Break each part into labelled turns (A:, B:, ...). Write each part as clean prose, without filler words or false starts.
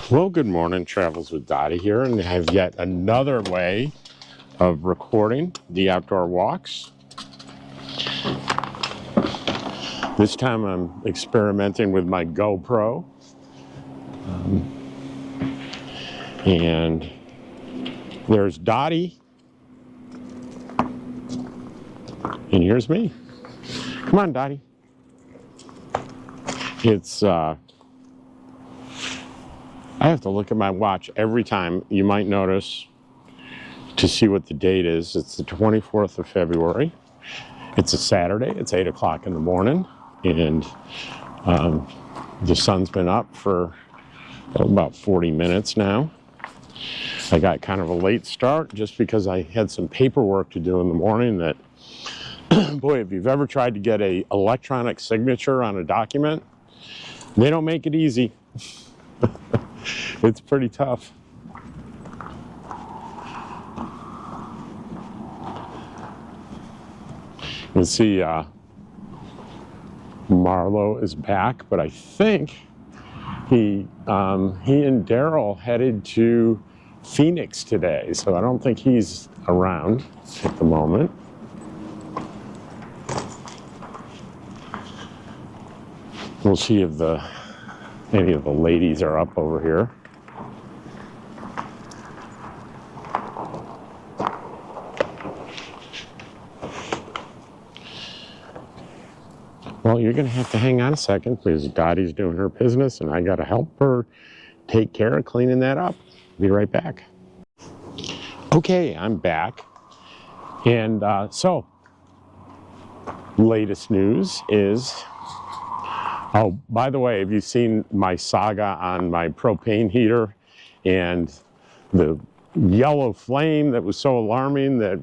A: Well, good morning. Travels with Doty here, and I have yet another way of recording the outdoor walks. This time I'm experimenting with my GoPro. And there's Doty. And here's me. Come on, Doty. I have to look at my watch every time. You might notice to see what the date is. It's the 24th of February. It's a Saturday. It's 8 o'clock in the morning. And the sun's been up for about 40 minutes now. I got kind of a late start just because I had some paperwork to do in the morning that, boy, if you've ever tried to get an electronic signature on a document, they don't make it easy. It's pretty tough. You see, Marlo is back, but I think he and Daryl headed to Phoenix today, so I don't think he's around at the moment. We'll see if any of the ladies are up over here. Well, you're going to have to hang on a second because Doty's doing her business and I got to help her take care of cleaning that up. Be right back. Okay, I'm back. And so, latest news is, oh, by the way, have you seen my saga on my propane heater and the yellow flame that was so alarming that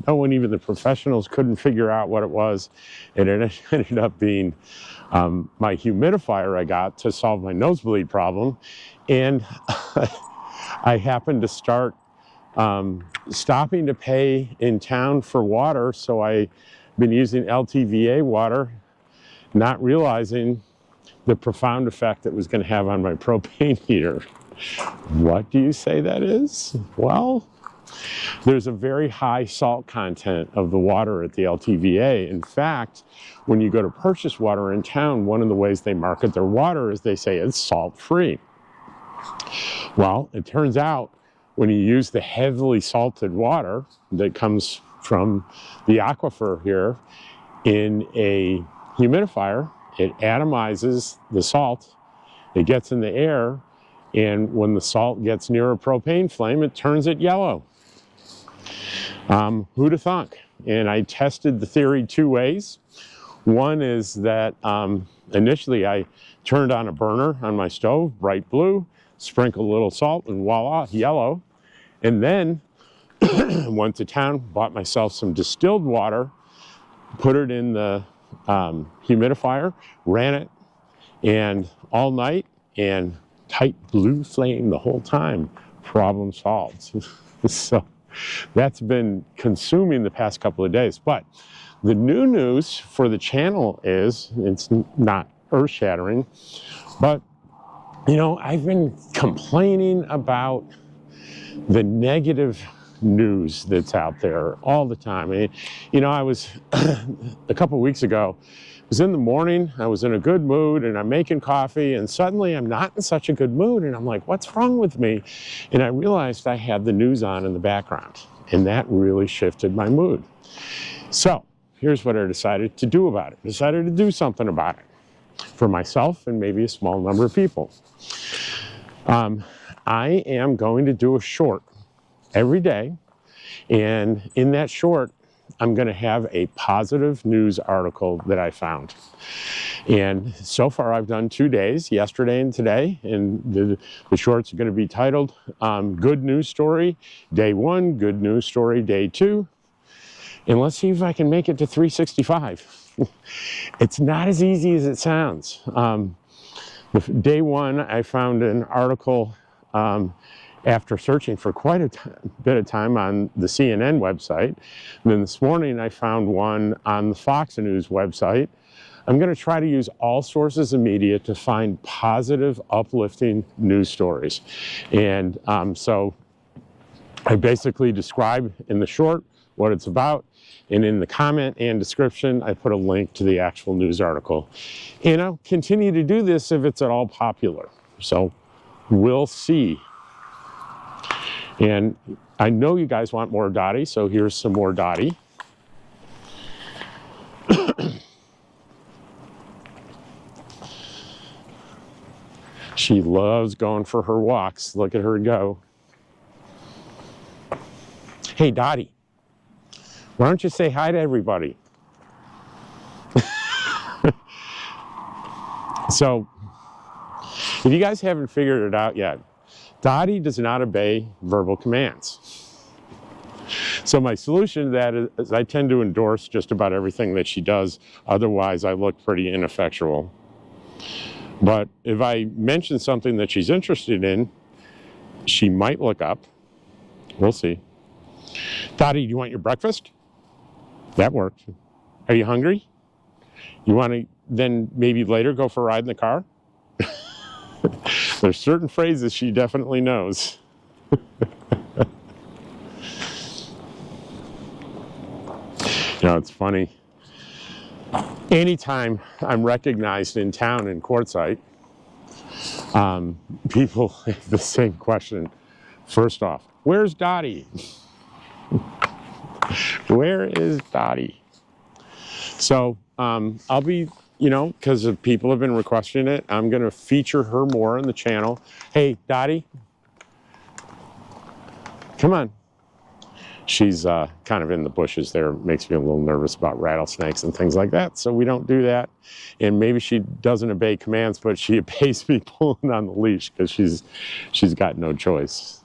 A: no one, even the professionals, couldn't figure out what it was? And it ended up being my humidifier I got to solve my nosebleed problem. And I happened to start stopping to pay in town for water, so I've been using LTVA water, not realizing the profound effect it was going to have on my propane heater. What do you say that is? Well, there's a very high salt content of the water at the LTVA. In fact, when you go to purchase water in town, one of the ways they market their water is they say it's salt-free. Well, it turns out when you use the heavily salted water that comes from the aquifer here in a humidifier, it atomizes the salt, it gets in the air, and when the salt gets near a propane flame, it turns it yellow. Who'd have thunk? And I tested the theory two ways. One is that initially I turned on a burner on my stove, bright blue, sprinkled a little salt, and voila, yellow. And then went to town, bought myself some distilled water, put it in the humidifier, ran it, and all night, and tight blue flame the whole time. Problem solved. So that's been consuming the past couple of days. But the new news for the channel is, it's not earth-shattering, but you know, I've been complaining about the negative news that's out there all the time. I mean, you know, I was a couple of weeks ago, it was in the morning, I was in a good mood and I'm making coffee, and suddenly I'm not in such a good mood and I'm like, what's wrong with me? And I realized I had the news on in the background, and that really shifted my mood. So here's what I decided to do about it. I decided to do something about it for myself and maybe a small number of people. I am going to do a short every day, and in that short, I'm going to have a positive news article that I found. And so far I've done 2 days, yesterday and today, and the shorts are going to be titled Good News Story Day 1, Good News Story Day 2, and let's see if I can make it to 365. It's not as easy as it sounds. Day 1, I found an article after searching for quite a bit of time on the CNN website. And then this morning I found one on the Fox News website I'm going to try to use all sources of media to find positive, uplifting news stories. And so I basically describe in the short what it's about, and in the comment and description, I put a link to the actual news article. And I'll continue to do this if it's at all popular. So we'll see. And I know you guys want more Doty, so here's some more Doty. She loves going for her walks. Look at her go. Hey, Doty, why don't you say hi to everybody? So, if you guys haven't figured it out yet, Doty does not obey verbal commands. So my solution to that is I tend to endorse just about everything that she does. Otherwise, I look pretty ineffectual. But if I mention something that she's interested in, she might look up. We'll see. Doty, do you want your breakfast? That works. Are you hungry? You want to then maybe later go for a ride in the car? There's certain phrases she definitely knows. You know, it's funny. Anytime I'm recognized in town in Quartzsite, people have the same question. First off, where's Doty? Where is Doty? So I'll be, you know, because people have been requesting it, I'm going to feature her more on the channel. Hey, Doty, come on. She's kind of in the bushes there. Makes me a little nervous about rattlesnakes and things like that. So we don't do that. And maybe she doesn't obey commands, but she obeys me pulling on the leash because she's got no choice.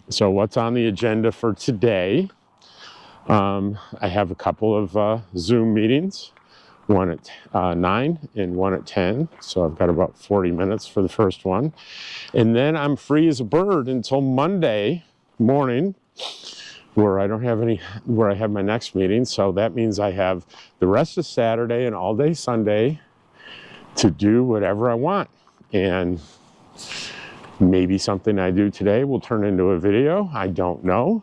A: So what's on the agenda for today? I have a couple of Zoom meetings, one at 9 and one at 10. So I've got about 40 minutes for the first one. And then I'm free as a bird until Monday morning, where I have my next meeting. So that means I have the rest of Saturday and all day Sunday to do whatever I want. And maybe something I do today will turn into a video. I don't know.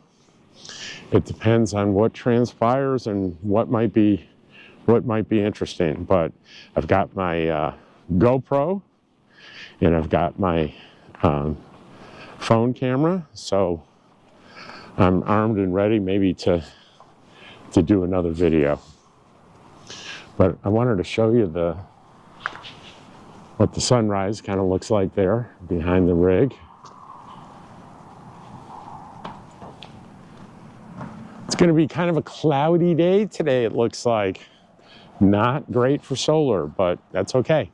A: It depends on what transpires and what might be interesting. But I've got my GoPro and I've got my phone camera, so I'm armed and ready maybe to do another video. But I wanted to show you what the sunrise kind of looks like there behind the rig. It's going to be kind of a cloudy day today, it looks like. Not great for solar, but that's okay.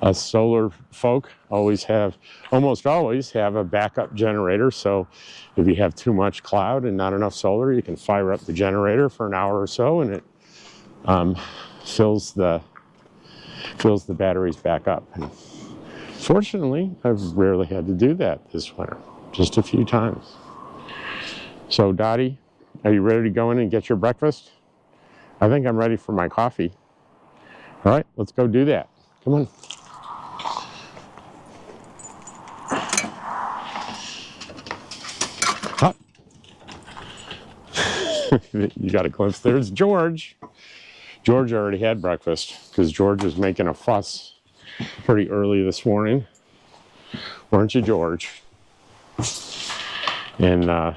A: Us solar folk almost always have a backup generator. So if you have too much cloud and not enough solar, you can fire up the generator for an hour or so, and it fills the batteries back up. And fortunately, I've rarely had to do that this winter, just a few times. So Doty, are you ready to go in and get your breakfast? I think I'm ready for my coffee. All right, let's go do that. Come on. Huh. You got a glimpse. There's George. George already had breakfast because George was making a fuss pretty early this morning. Weren't you, George? And I'll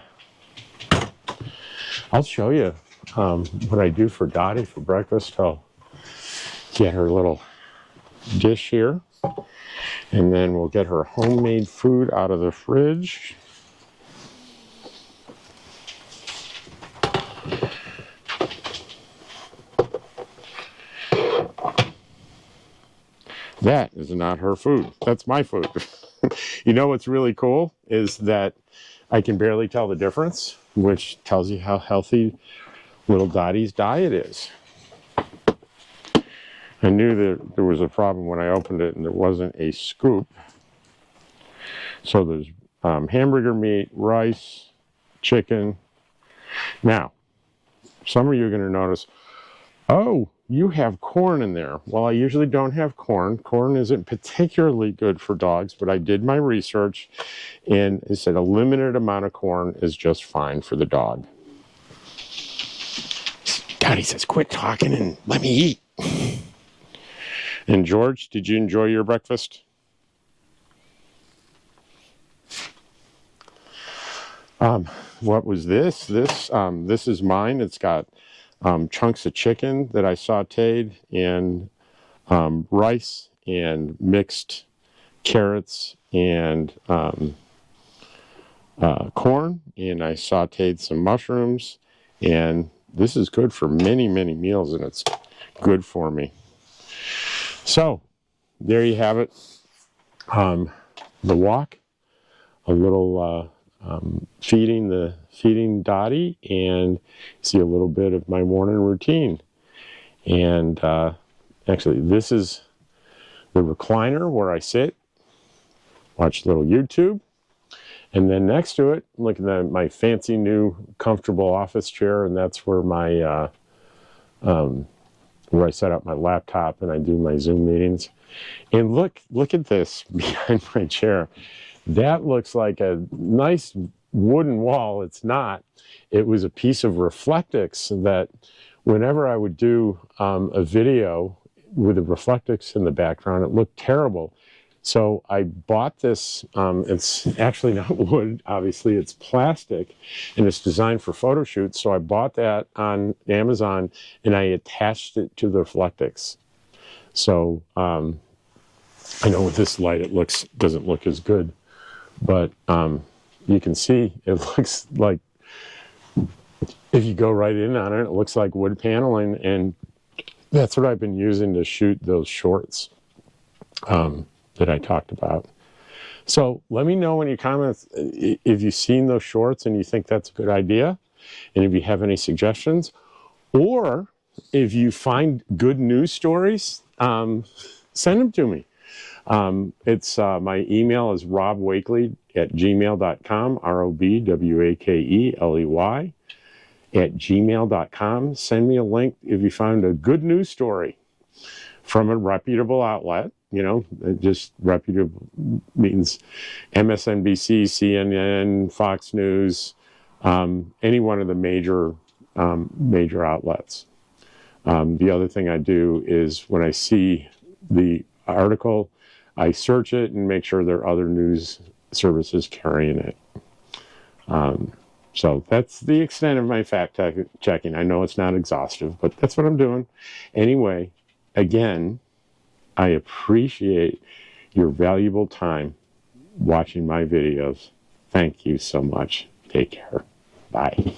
A: show you what I do for Doty for breakfast. I'll get her little dish here, and then we'll get her homemade food out of the fridge. That is not her food. That's my food. You know what's really cool is that I can barely tell the difference, which tells you how healthy little Doty's diet is. I knew that there was a problem when I opened it and there wasn't a scoop. So there's hamburger meat, rice, chicken, Now, some of you are going to notice, oh, you have corn in there. Well, I usually don't have corn. Corn isn't particularly good for dogs, but I did my research, and it said a limited amount of corn is just fine for the dog. Doty says, quit talking and let me eat. And George, did you enjoy your breakfast? What was this? This is mine. It's got chunks of chicken that I sauteed, and rice and mixed carrots and corn, and I sauteed some mushrooms, and this is good for many, many meals, and it's good for me. So there you have it. The walk, a little feeding Doty, and see a little bit of my morning routine. And actually, this is the recliner where I sit, watch a little YouTube, and then next to it, I'm looking at my fancy new comfortable office chair, and that's where my where I set up my laptop and I do my Zoom meetings. And look at this behind my chair. That looks like a nice wooden wall. It's not. It was a piece of Reflectix that whenever I would do a video with the Reflectix in the background, it looked terrible. So I bought this. It's actually not wood, obviously, it's plastic, and it's designed for photo shoots. So I bought that on Amazon, and I attached it to the Reflectix. So I know with this light it doesn't look as good, but you can see it looks like, if you go right in on it, it looks like wood paneling, and that's what I've been using to shoot those shorts that I talked about. So let me know in your comments if you've seen those shorts and you think that's a good idea, and if you have any suggestions, or if you find good news stories, send them to me. It's my email is robwakely@gmail.com, ROBWAKELEY @gmail.com. Send me a link if you found a good news story from a reputable outlet. You know, just reputable means MSNBC, CNN, Fox News, any one of the major outlets. The other thing I do is when I see the article, I search it and make sure there are other news services carrying it. So that's the extent of my fact checking. I know it's not exhaustive, but that's what I'm doing. Anyway, again, I appreciate your valuable time watching my videos. Thank you so much. Take care. Bye.